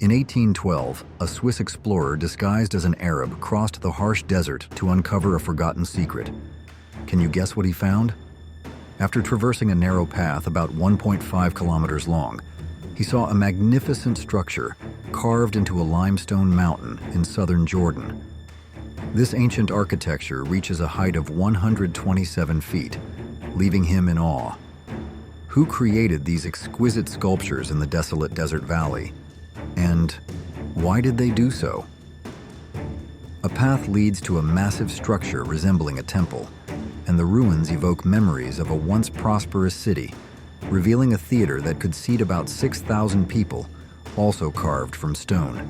In 1812, a Swiss explorer disguised as an Arab crossed the harsh desert to uncover a forgotten secret. Can you guess what he found? After traversing a narrow path about 1.5 kilometers long, he saw a magnificent structure carved into a limestone mountain in southern Jordan. This ancient architecture reaches a height of 127 feet, leaving him in awe. Who created these exquisite sculptures in the desolate desert valley? And why did they do so? A path leads to a massive structure resembling a temple, and the ruins evoke memories of a once prosperous city, revealing a theater that could seat about 6,000 people, also carved from stone.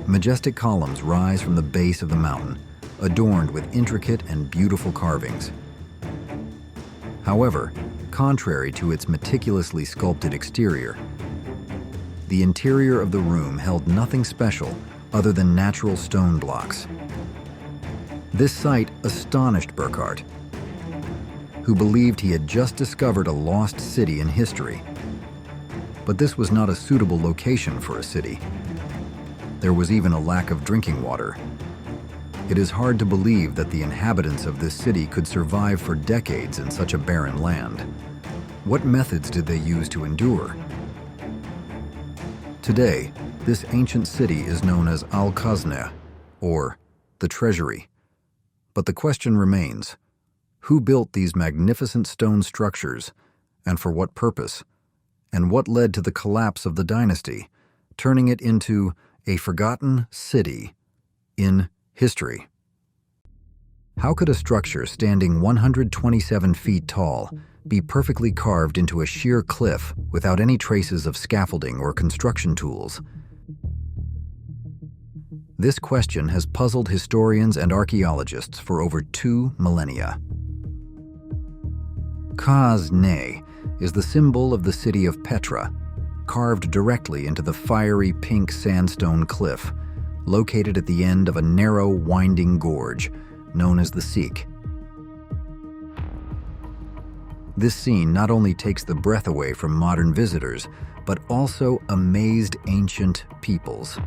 Majestic columns rise from the base of the mountain, adorned with intricate and beautiful carvings. However, contrary to its meticulously sculpted exterior, the interior of the room held nothing special other than natural stone blocks. This sight astonished Burckhardt, who believed he had just discovered a lost city in history. But this was not a suitable location for a city. There was even a lack of drinking water. It is hard to believe that the inhabitants of this city could survive for decades in such a barren land. What methods did they use to endure? Today, this ancient city is known as Al-Khazneh, or the Treasury. But the question remains, who built these magnificent stone structures, and for what purpose? And what led to the collapse of the dynasty, turning it into a forgotten city in history? How could a structure standing 127 feet tall be perfectly carved into a sheer cliff without any traces of scaffolding or construction tools? This question has puzzled historians and archaeologists for over 2 millennia. Khazneh is the symbol of the city of Petra, carved directly into the fiery pink sandstone cliff, located at the end of a narrow, winding gorge known as the Seek. This scene not only takes the breath away from modern visitors, but also amazed ancient peoples.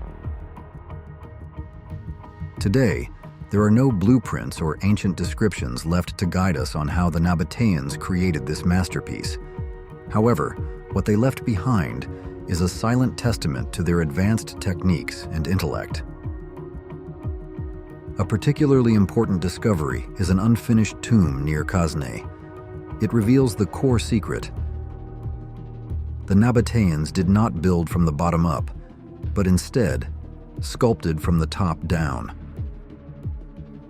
Today, there are no blueprints or ancient descriptions left to guide us on how the Nabataeans created this masterpiece. However, what they left behind is a silent testament to their advanced techniques and intellect. A particularly important discovery is an unfinished tomb near Khazneh. It reveals the core secret. The Nabataeans did not build from the bottom up, but instead sculpted from the top down.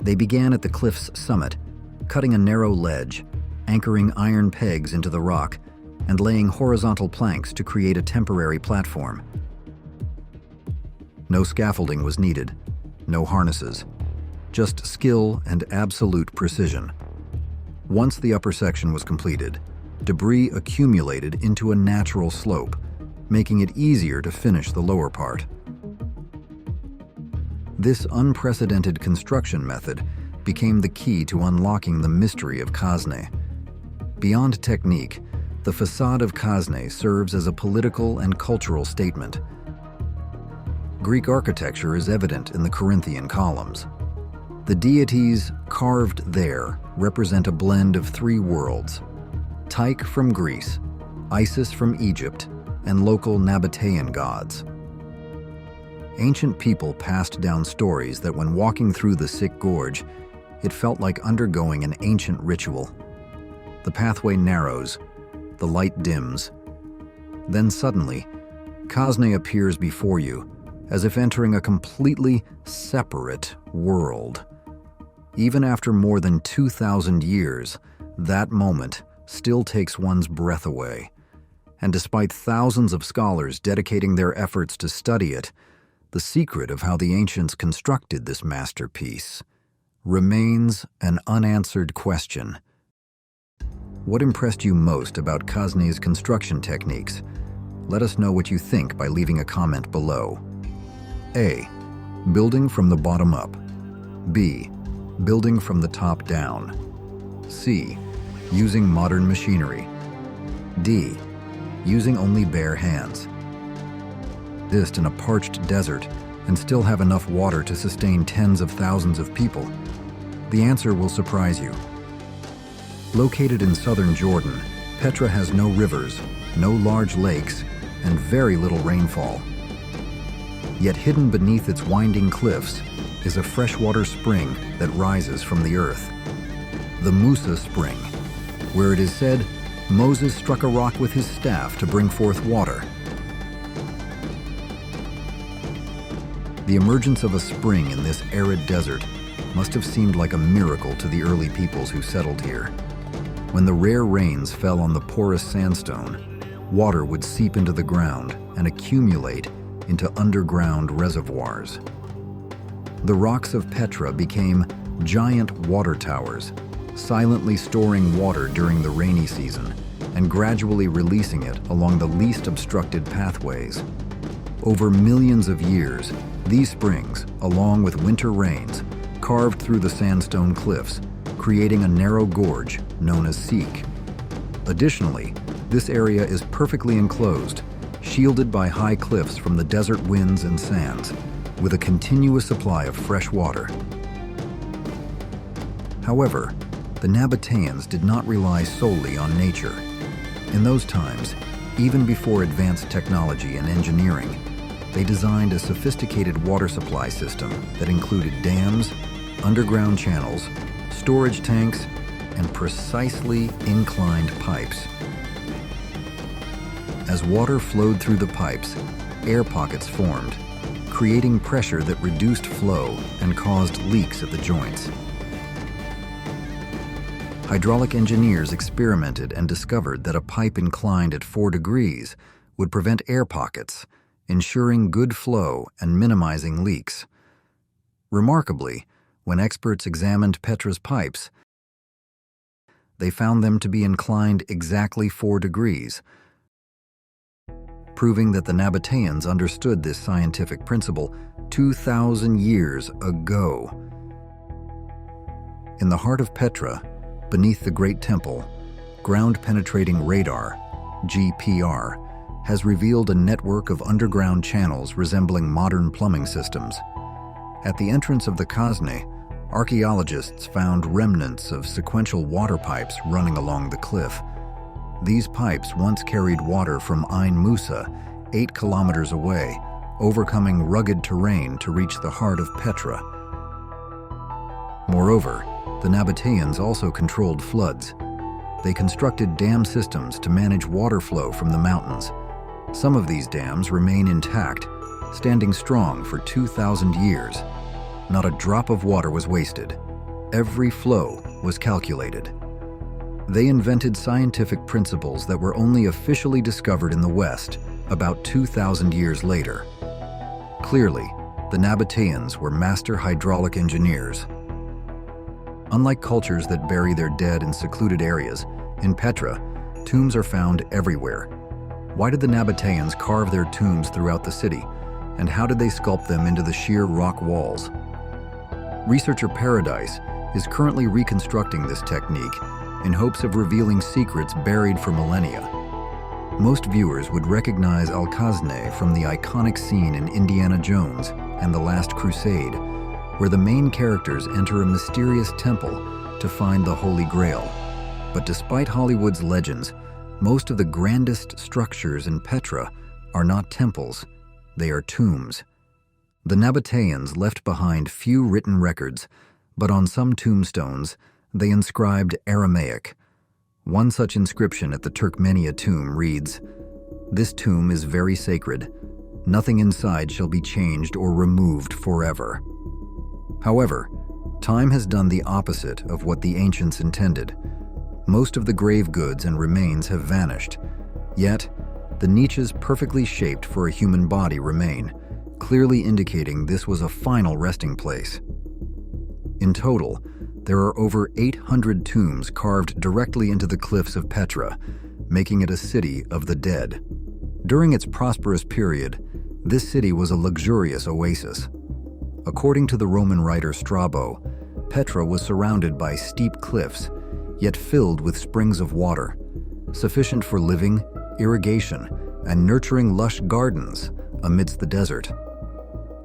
They began at the cliff's summit, cutting a narrow ledge, anchoring iron pegs into the rock, and laying horizontal planks to create a temporary platform. No scaffolding was needed, no harnesses, just skill and absolute precision. Once the upper section was completed, debris accumulated into a natural slope, making it easier to finish the lower part. This unprecedented construction method became the key to unlocking the mystery of Khazneh. Beyond technique, the facade of Khazneh serves as a political and cultural statement. Greek architecture is evident in the Corinthian columns. The deities carved there represent a blend of 3 worlds: Tyche from Greece, Isis from Egypt, and local Nabataean gods. Ancient people passed down stories that when walking through the Sick Gorge, it felt like undergoing an ancient ritual. The pathway narrows, the light dims. Then suddenly, Khazneh appears before you, as if entering a completely separate world. Even after more than 2,000 years, that moment still takes one's breath away. And despite thousands of scholars dedicating their efforts to study it, the secret of how the ancients constructed this masterpiece remains an unanswered question. What impressed you most about Khazneh's construction techniques? Let us know what you think by leaving a comment below. A. Building from the bottom up. B. Building from the top down. C. Using modern machinery. D. Using only bare hands. exist in a parched desert and still have enough water to sustain tens of thousands of people? The answer will surprise you. Located in southern Jordan, Petra has no rivers, no large lakes, and very little rainfall. Yet hidden beneath its winding cliffs is a freshwater spring that rises from the earth. The Musa Spring, where it is said Moses struck a rock with his staff to bring forth water. The emergence of a spring in this arid desert must have seemed like a miracle to the early peoples who settled here. When the rare rains fell on the porous sandstone, water would seep into the ground and accumulate into underground reservoirs. The rocks of Petra became giant water towers, silently storing water during the rainy season and gradually releasing it along the least obstructed pathways. Over millions of years, these springs, along with winter rains, carved through the sandstone cliffs, creating a narrow gorge known as Seek. Additionally, this area is perfectly enclosed, shielded by high cliffs from the desert winds and sands, with a continuous supply of fresh water. However, the Nabataeans did not rely solely on nature. In those times, even before advanced technology and engineering, they designed a sophisticated water supply system that included dams, underground channels, storage tanks, and precisely inclined pipes. As water flowed through the pipes, air pockets formed, creating pressure that reduced flow and caused leaks at the joints. Hydraulic engineers experimented and discovered that a pipe inclined at 4 degrees would prevent air pockets, ensuring good flow and minimizing leaks. Remarkably, when experts examined Petra's pipes, they found them to be inclined exactly 4 degrees, proving that the Nabataeans understood this scientific principle 2,000 years ago. In the heart of Petra, beneath the Great Temple, ground-penetrating radar, GPR, has revealed a network of underground channels resembling modern plumbing systems. At the entrance of the Kazne, archaeologists found remnants of sequential water pipes running along the cliff. These pipes once carried water from Ain Musa, 8 kilometers away, overcoming rugged terrain to reach the heart of Petra. Moreover, the Nabataeans also controlled floods. They constructed dam systems to manage water flow from the mountains. Some of these dams remain intact, standing strong for 2,000 years. Not a drop of water was wasted. Every flow was calculated. They invented scientific principles that were only officially discovered in the West about 2,000 years later. Clearly, the Nabataeans were master hydraulic engineers. Unlike cultures that bury their dead in secluded areas, in Petra, tombs are found everywhere. Why did the Nabataeans carve their tombs throughout the city, and how did they sculpt them into the sheer rock walls? Researcher Paradise is currently reconstructing this technique in hopes of revealing secrets buried for millennia. Most viewers would recognize Al-Kazne from the iconic scene in Indiana Jones and The Last Crusade, where the main characters enter a mysterious temple to find the Holy Grail. But despite Hollywood's legends, most of the grandest structures in Petra are not temples, they are tombs. The Nabataeans left behind few written records, but on some tombstones, they inscribed Aramaic. One such inscription at the Turkmenia tomb reads, "This tomb is very sacred. Nothing inside shall be changed or removed forever." However, time has done the opposite of what the ancients intended. Most of the grave goods and remains have vanished, yet the niches perfectly shaped for a human body remain, clearly indicating this was a final resting place. In total, there are over 800 tombs carved directly into the cliffs of Petra, making it a city of the dead. During its prosperous period, this city was a luxurious oasis. According to the Roman writer Strabo, Petra was surrounded by steep cliffs, yet filled with springs of water, sufficient for living, irrigation, and nurturing lush gardens, amidst the desert.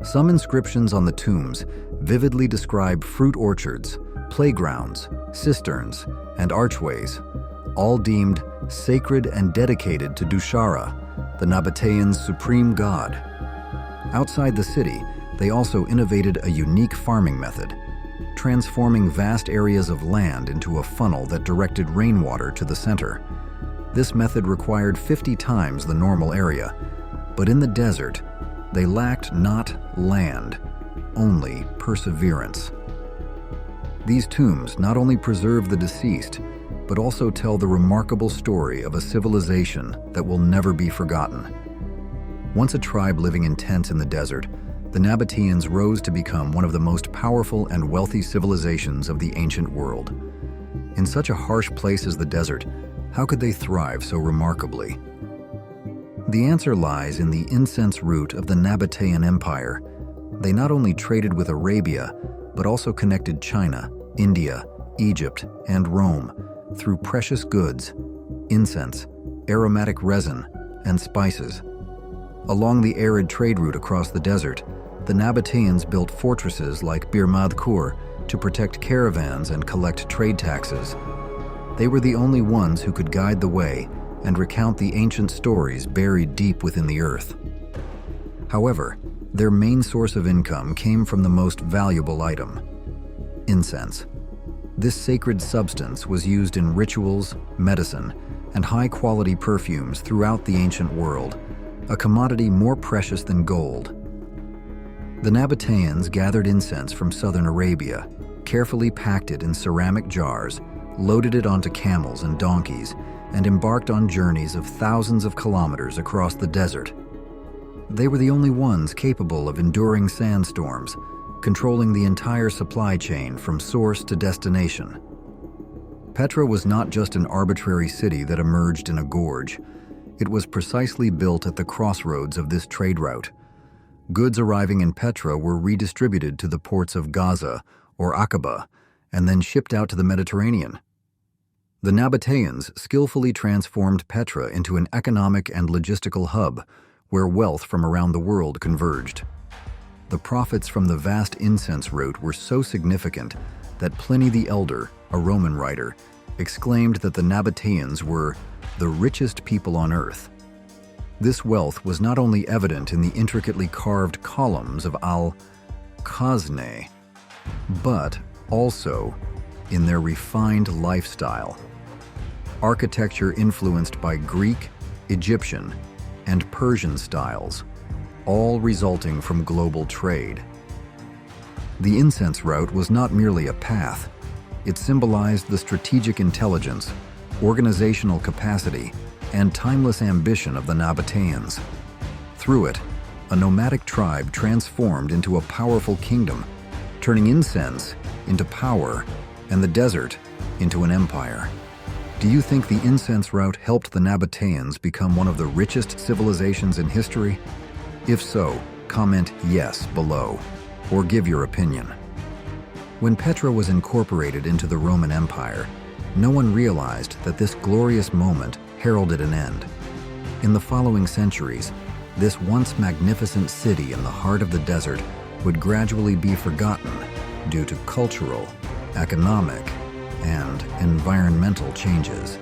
Some inscriptions on the tombs vividly describe fruit orchards, playgrounds, cisterns, and archways, all deemed sacred and dedicated to Dushara, the Nabataeans' supreme god. Outside the city, they also innovated a unique farming method, transforming vast areas of land into a funnel that directed rainwater to the center. This method required 50 times the normal area, but in the desert, they lacked not land, only perseverance. These tombs not only preserve the deceased, but also tell the remarkable story of a civilization that will never be forgotten. Once a tribe living in tents in the desert, the Nabataeans rose to become one of the most powerful and wealthy civilizations of the ancient world. In such a harsh place as the desert, how could they thrive so remarkably? The answer lies in the incense route of the Nabataean Empire. They not only traded with Arabia, but also connected China, India, Egypt, and Rome through precious goods, incense, aromatic resin, and spices. Along the arid trade route across the desert, the Nabataeans built fortresses like Bir Madkur to protect caravans and collect trade taxes. They were the only ones who could guide the way and recount the ancient stories buried deep within the earth. However, their main source of income came from the most valuable item: incense. This sacred substance was used in rituals, medicine, and high-quality perfumes throughout the ancient world, a commodity more precious than gold. The Nabataeans gathered incense from southern Arabia, carefully packed it in ceramic jars, loaded it onto camels and donkeys, and embarked on journeys of thousands of kilometers across the desert. They were the only ones capable of enduring sandstorms, controlling the entire supply chain from source to destination. Petra was not just an arbitrary city that emerged in a gorge. It was precisely built at the crossroads of this trade route. Goods arriving in Petra were redistributed to the ports of Gaza or Aqaba, and then shipped out to the Mediterranean. The Nabataeans skillfully transformed Petra into an economic and logistical hub where wealth from around the world converged. The profits from the vast incense route were so significant that Pliny the Elder, a Roman writer, exclaimed that the Nabataeans were the richest people on earth. This wealth was not only evident in the intricately carved columns of Al-Khazne, but also in their refined lifestyle. Architecture influenced by Greek, Egyptian, and Persian styles, all resulting from global trade. The incense route was not merely a path. It symbolized the strategic intelligence, organizational capacity, and timeless ambition of the Nabataeans. Through it, a nomadic tribe transformed into a powerful kingdom, turning incense into power and the desert into an empire. Do you think the incense route helped the Nabataeans become one of the richest civilizations in history? If so, comment yes below, or give your opinion. When Petra was incorporated into the Roman Empire, no one realized that this glorious moment heralded an end. In the following centuries, this once magnificent city in the heart of the desert would gradually be forgotten due to cultural, economic, and environmental changes.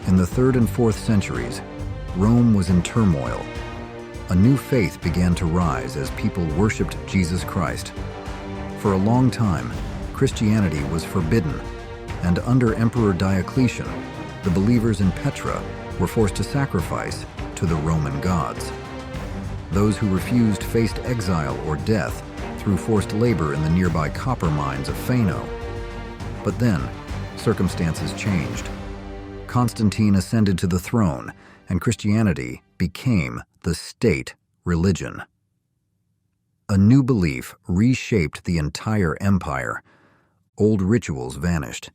In the 3rd and 4th centuries, Rome was in turmoil. A new faith began to rise as people worshipped Jesus Christ. For a long time, Christianity was forbidden, and under Emperor Diocletian, the believers in Petra were forced to sacrifice to the Roman gods. Those who refused faced exile or death through forced labor in the nearby copper mines of Phano. But then, circumstances changed. Constantine ascended to the throne, and Christianity became the state religion. A new belief reshaped the entire empire. Old rituals vanished.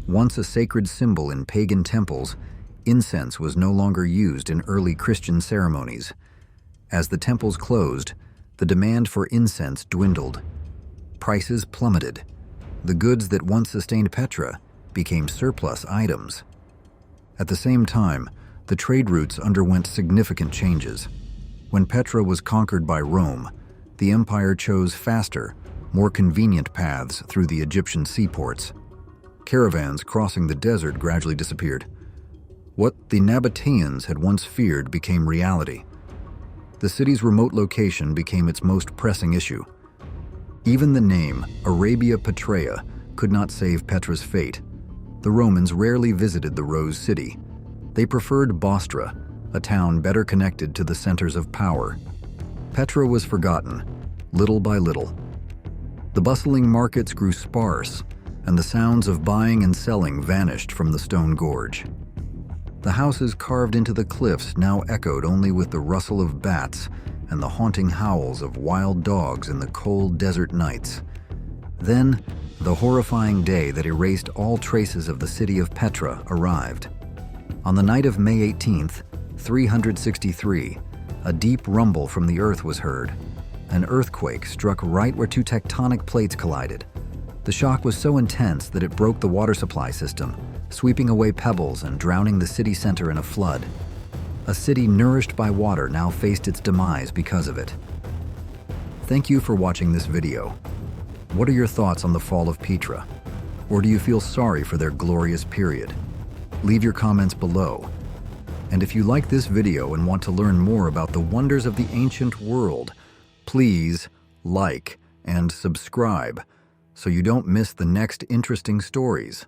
Once a sacred symbol in pagan temples, incense was no longer used in early Christian ceremonies. As the temples closed, the demand for incense dwindled. Prices plummeted. The goods that once sustained Petra became surplus items. At the same time, the trade routes underwent significant changes. When Petra was conquered by Rome, the empire chose faster, more convenient paths through the Egyptian seaports. Caravans crossing the desert gradually disappeared. What the Nabataeans had once feared became reality. The city's remote location became its most pressing issue. Even the name Arabia Petraea could not save Petra's fate. The Romans rarely visited the Rose City. They preferred Bostra, a town better connected to the centers of power. Petra was forgotten, little by little. The bustling markets grew sparse, and the sounds of buying and selling vanished from the stone gorge. The houses carved into the cliffs now echoed only with the rustle of bats and the haunting howls of wild dogs in the cold desert nights. Then, the horrifying day that erased all traces of the city of Petra arrived. On the night of May 18th, 363, a deep rumble from the earth was heard. An earthquake struck right where two tectonic plates collided. The shock was so intense that it broke the water supply system, sweeping away pebbles and drowning the city center in a flood. A city nourished by water now faced its demise because of it. Thank you for watching this video. What are your thoughts on the fall of Petra? Or do you feel sorry for their glorious period? Leave your comments below. And if you like this video and want to learn more about the wonders of the ancient world, please like and subscribe so you don't miss the next interesting stories.